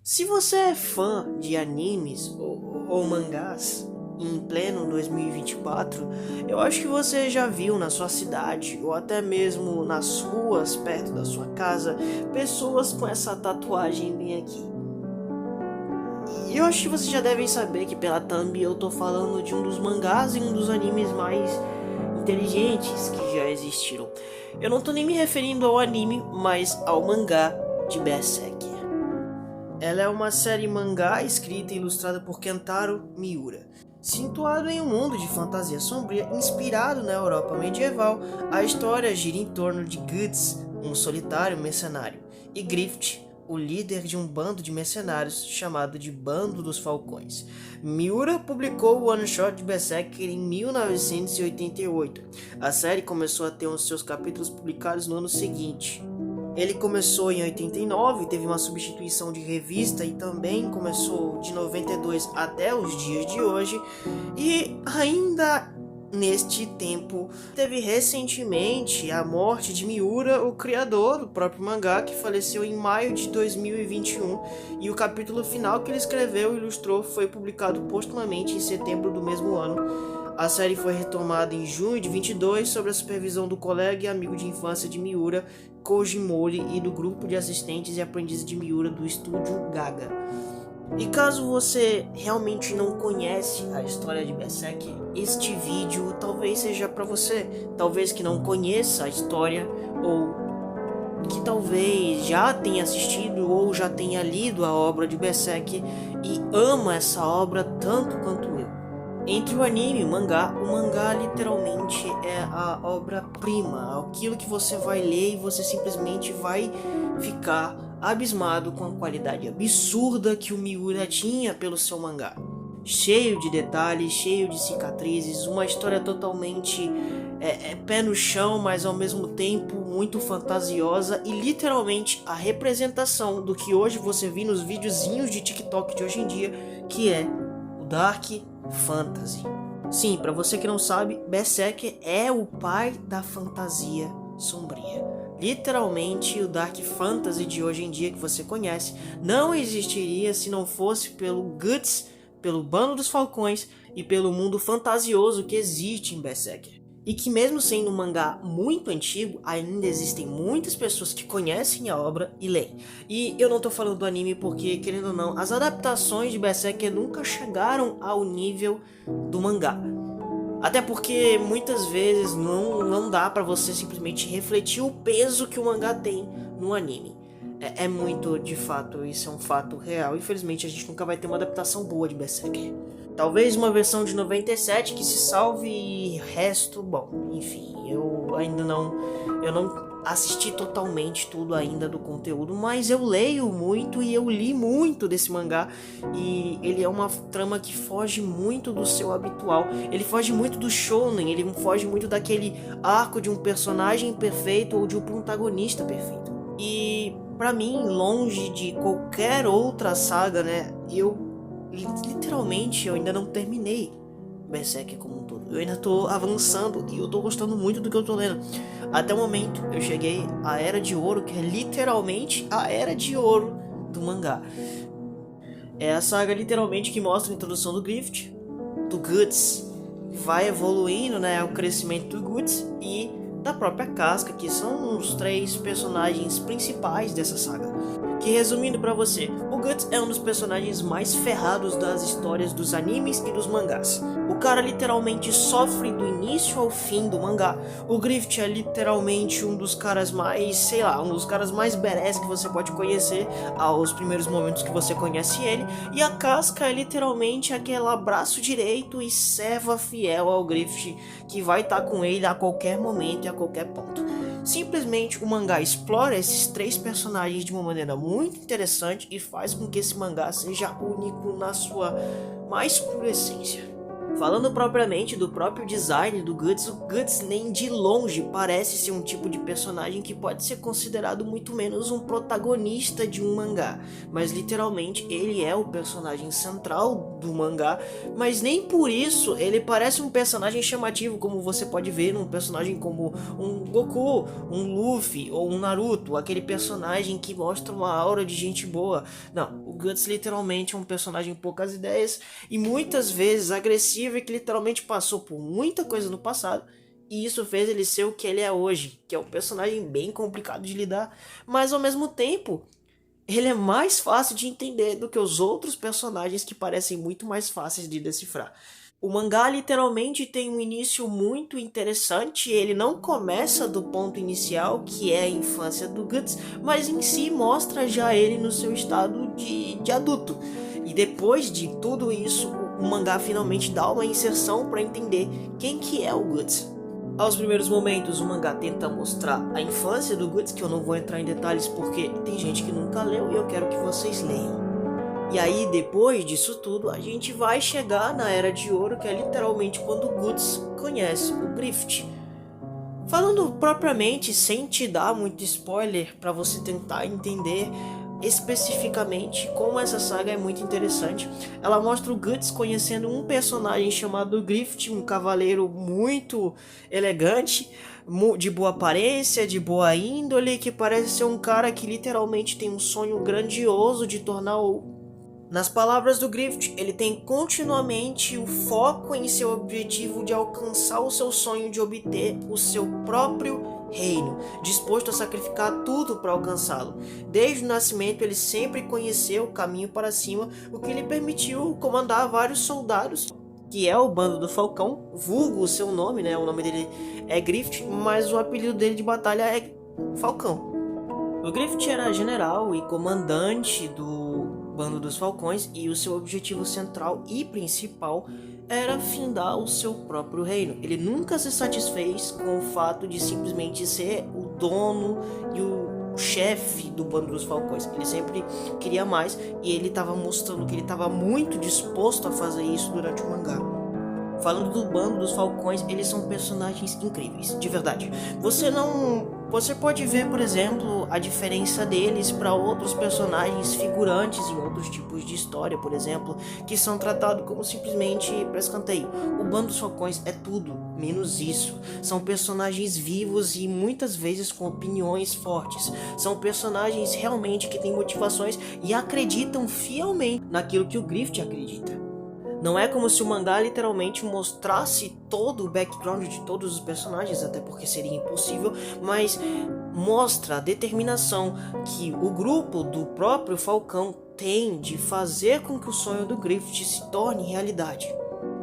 Se você é fã de animes ou mangás em pleno 2024, eu acho que você já viu na sua cidade ou até mesmo nas ruas perto da sua casa pessoas com essa tatuagem bem aqui. E eu acho que vocês já devem saber que pela thumb eu tô falando de um dos mangás e um dos animes mais inteligentes que já existiram. Eu não tô nem me referindo ao anime, mas ao mangá de Berserk. Ela é uma série mangá escrita e ilustrada por Kentaro Miura. Situado em um mundo de fantasia sombria inspirado na Europa medieval, a história gira em torno de Guts, um solitário mercenário, e Griffith, o líder de um bando de mercenários chamado de Bando dos Falcões. Miura publicou o one-shot de Berserker em 1988. A série começou a ter os seus capítulos publicados no ano seguinte. Ele começou em 89, teve uma substituição de revista e também começou de 92 até os dias de hoje. E ainda neste tempo, teve recentemente a morte de Miura, o criador do próprio mangá, que faleceu em maio de 2021. E o capítulo final que ele escreveu e ilustrou foi publicado postumamente em setembro do mesmo ano. A série foi retomada em junho de 22 sob a supervisão do colega e amigo de infância de Miura, Koji Mori, e do grupo de assistentes e aprendizes de Miura do estúdio Gaga. E caso você realmente não conhece a história de Berserk, este vídeo talvez seja para você. Talvez que não conheça a história, ou que talvez já tenha assistido ou já tenha lido a obra de Berserk e ama essa obra tanto quanto eu. Entre o anime e o mangá literalmente é a obra-prima, aquilo que você vai ler e você simplesmente vai ficar abismado com a qualidade absurda que o Miura tinha pelo seu mangá. Cheio de detalhes, cheio de cicatrizes, uma história totalmente pé no chão, mas ao mesmo tempo muito fantasiosa e literalmente a representação do que hoje você vê nos videozinhos de TikTok de hoje em dia, que é o Dark Fantasy. Sim, para você que não sabe, Berserk é o pai da fantasia sombria. Literalmente, o Dark Fantasy de hoje em dia que você conhece não existiria se não fosse pelo Guts, pelo Bando dos Falcões e pelo mundo fantasioso que existe em Berserk. E que mesmo sendo um mangá muito antigo, ainda existem muitas pessoas que conhecem a obra e leem. E eu não tô falando do anime porque, querendo ou não, as adaptações de Berserk nunca chegaram ao nível do mangá. Até porque muitas vezes não dá pra você simplesmente refletir o peso que o mangá tem no anime. É muito, de fato, isso é um fato real. Infelizmente a gente nunca vai ter uma adaptação boa de Berserk. Talvez uma versão de 97 que se salve e resto, bom, enfim, eu não assisti totalmente tudo ainda do conteúdo, mas eu leio muito e eu li muito desse mangá e ele é uma trama que foge muito do seu habitual, ele foge muito do shonen, ele foge muito daquele arco de um personagem perfeito ou de um protagonista perfeito. E pra mim, longe de qualquer outra saga, né, literalmente eu ainda não terminei Berserk como um todo. Eu ainda tô avançando e eu tô gostando muito do que eu tô lendo. Até o momento eu cheguei à Era de Ouro, que é literalmente a Era de Ouro do mangá. É a saga literalmente que mostra a introdução do Griffith, do Guts, vai evoluindo, né, o crescimento do Guts e da própria Casca, que são os três personagens principais dessa saga. Que, resumindo pra você, o Guts é um dos personagens mais ferrados das histórias dos animes e dos mangás. O cara literalmente sofre do início ao fim do mangá. O Griffith é literalmente um dos caras mais, um dos caras mais badass que você pode conhecer aos primeiros momentos que você conhece ele. E a Casca é literalmente aquele braço direito e serva fiel ao Griffith, que vai estar com ele a qualquer momento e a qualquer ponto. Simplesmente o mangá explora esses três personagens de uma maneira muito interessante e faz com que esse mangá seja único na sua mais pura essência. Falando propriamente do próprio design do Guts, o Guts nem de longe parece ser um tipo de personagem que pode ser considerado muito menos um protagonista de um mangá, mas literalmente ele é o personagem central do mangá, mas nem por isso ele parece um personagem chamativo, como você pode ver num personagem como um Goku, um Luffy ou um Naruto, aquele personagem que mostra uma aura de gente boa. Não, o Guts literalmente é um personagem poucas ideias e muitas vezes agressivo, e que literalmente passou por muita coisa no passado, e isso fez ele ser o que ele é hoje, que é um personagem bem complicado de lidar, mas ao mesmo tempo ele é mais fácil de entender do que os outros personagens que parecem muito mais fáceis de decifrar. O mangá literalmente tem um início muito interessante. Ele não começa do ponto inicial, que é a infância do Guts, mas em si mostra já ele no seu estado de adulto. E depois de tudo isso, o mangá finalmente dá uma inserção para entender quem que é o Guts. Aos primeiros momentos, o mangá tenta mostrar a infância do Guts, que eu não vou entrar em detalhes porque tem gente que nunca leu e eu quero que vocês leiam. E aí, depois disso tudo, a gente vai chegar na Era de Ouro, que é literalmente quando o Guts conhece o Grift. Falando propriamente, sem te dar muito spoiler, para você tentar entender especificamente como essa saga é muito interessante. Ela mostra o Guts conhecendo um personagem chamado Grift, um cavaleiro muito elegante, de boa aparência, de boa índole, que parece ser um cara que literalmente tem um sonho grandioso de tornar o... Nas palavras do Grift, ele tem continuamente o foco em seu objetivo de alcançar o seu sonho de obter o seu próprio reino, disposto a sacrificar tudo para alcançá-lo. Desde o nascimento, ele sempre conheceu o caminho para cima, o que lhe permitiu comandar vários soldados, que é o Bando do Falcão, vulgo o seu nome, né? O nome dele é Grift, mas o apelido dele de batalha é Falcão. O Grift era general e comandante do Bando dos Falcões, e o seu objetivo central e principal era findar o seu próprio reino. Ele nunca se satisfez com o fato de simplesmente ser o dono e o chefe do Bando dos Falcões. Ele sempre queria mais, e ele estava mostrando que ele estava muito disposto a fazer isso durante o mangá. Falando do Bando dos Falcões, eles são personagens incríveis, de verdade. Você pode ver, por exemplo, a diferença deles para outros personagens figurantes em outros tipos de história, por exemplo, que são tratados como simplesmente para escanteio. O Bando dos Falcões é tudo menos isso. São personagens vivos e muitas vezes com opiniões fortes. São personagens realmente que têm motivações e acreditam fielmente naquilo que o Grift acredita. Não é como se o mangá literalmente mostrasse todo o background de todos os personagens, até porque seria impossível, mas mostra a determinação que o grupo do próprio Falcão tem de fazer com que o sonho do Grift se torne realidade.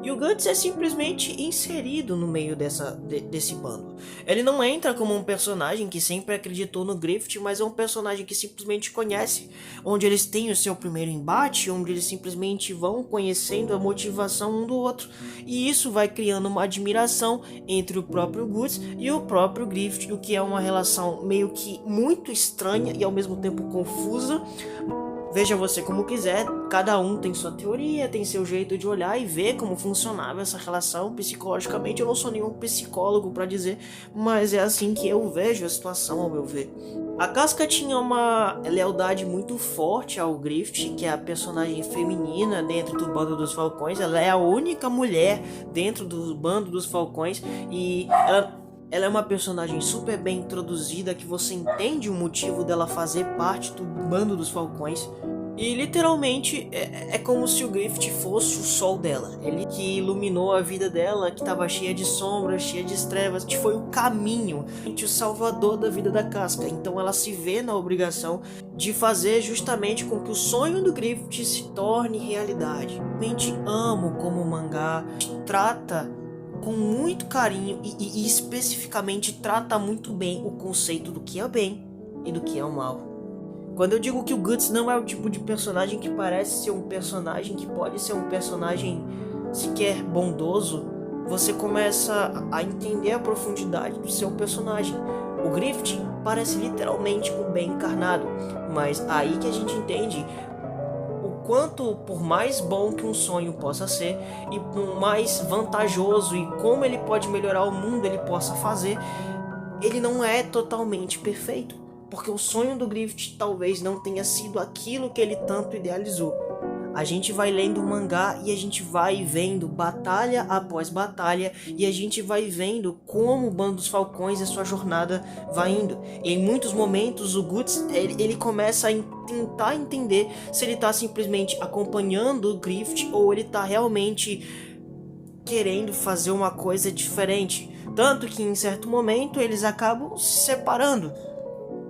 E o Guts é simplesmente inserido no meio desse bando. Ele não entra como um personagem que sempre acreditou no Grift, mas é um personagem que simplesmente conhece, onde eles têm o seu primeiro embate, onde eles simplesmente vão conhecendo a motivação um do outro. E isso vai criando uma admiração entre o próprio Guts e o próprio Grift, o que é uma relação meio que muito estranha e ao mesmo tempo confusa. Veja você como quiser, cada um tem sua teoria, tem seu jeito de olhar e ver como funcionava essa relação psicologicamente. Eu não sou nenhum psicólogo para dizer, mas é assim que eu vejo a situação, ao meu ver. A Casca tinha uma lealdade muito forte ao Grift, que é a personagem feminina dentro do Bando dos Falcões. Ela é a única mulher dentro do Bando dos Falcões e ela é uma personagem super bem introduzida, que você entende o motivo dela fazer parte do Bando dos Falcões. E literalmente é como se o Grift fosse o sol dela. Ele que iluminou a vida dela, que estava cheia de sombras, cheia de trevas, que foi o caminho, o salvador da vida da Casca. Então ela se vê na obrigação de fazer justamente com que o sonho do Grift se torne realidade. Realmente amo como o mangá trata com muito carinho e especificamente trata muito bem o conceito do que é o bem e do que é o mal. Quando eu digo que o Guts não é o tipo de personagem que parece ser um personagem que pode ser um personagem sequer bondoso, você começa a entender a profundidade do seu personagem. O Grift parece literalmente o bem encarnado, mas aí que a gente entende o quanto, por mais bom que um sonho possa ser, e por mais vantajoso e como ele pode melhorar o mundo ele possa fazer, ele não é totalmente perfeito, porque o sonho do Griffith talvez não tenha sido aquilo que ele tanto idealizou. A gente vai lendo o mangá e a gente vai vendo batalha após batalha, e a gente vai vendo como o Bando dos Falcões e a sua jornada vai indo. E em muitos momentos o Guts ele começa a tentar entender se ele está simplesmente acompanhando o Griffith ou ele está realmente querendo fazer uma coisa diferente. Tanto que em certo momento eles acabam se separando.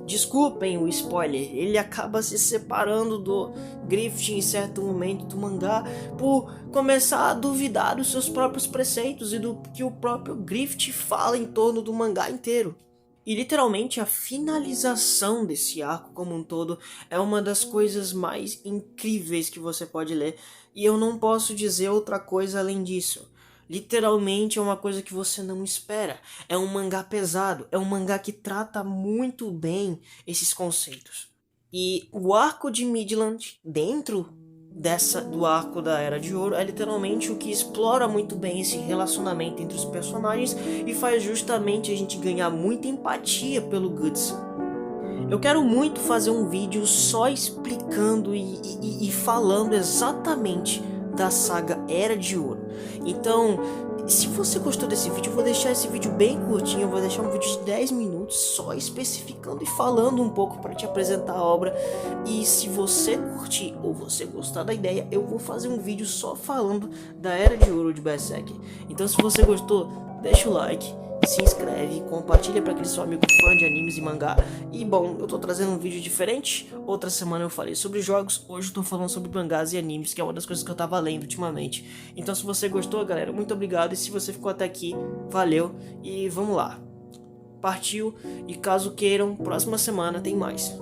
Desculpem o spoiler, ele acaba se separando do Griffith em certo momento do mangá por começar a duvidar dos seus próprios preceitos e do que o próprio Griffith fala em torno do mangá inteiro. E literalmente a finalização desse arco como um todo é uma das coisas mais incríveis que você pode ler, e eu não posso dizer outra coisa além disso. Literalmente é uma coisa que você não espera. É um mangá pesado, é um mangá que trata muito bem esses conceitos. E o arco de Midland, dentro do arco da Era de Ouro, é literalmente o que explora muito bem esse relacionamento entre os personagens e faz justamente a gente ganhar muita empatia pelo Guts. Eu quero muito fazer um vídeo só explicando e falando exatamente da saga Era de Ouro. Então, se você gostou desse vídeo, eu vou deixar esse vídeo bem curtinho, eu vou deixar um vídeo de 10 minutos só especificando e falando um pouco para te apresentar a obra. E se você curtir ou você gostar da ideia, eu vou fazer um vídeo só falando da Era de Ouro de Berserk. Então, se você gostou, deixa o like, se inscreve, compartilha para aquele seu amigo fã de animes e mangá. E bom, eu tô trazendo um vídeo diferente. Outra semana eu falei sobre jogos, hoje eu tô falando sobre mangás e animes, que é uma das coisas que eu tava lendo ultimamente. Então se você gostou, galera, muito obrigado. E se você ficou até aqui, valeu. E vamos lá. Partiu, e caso queiram, próxima semana tem mais.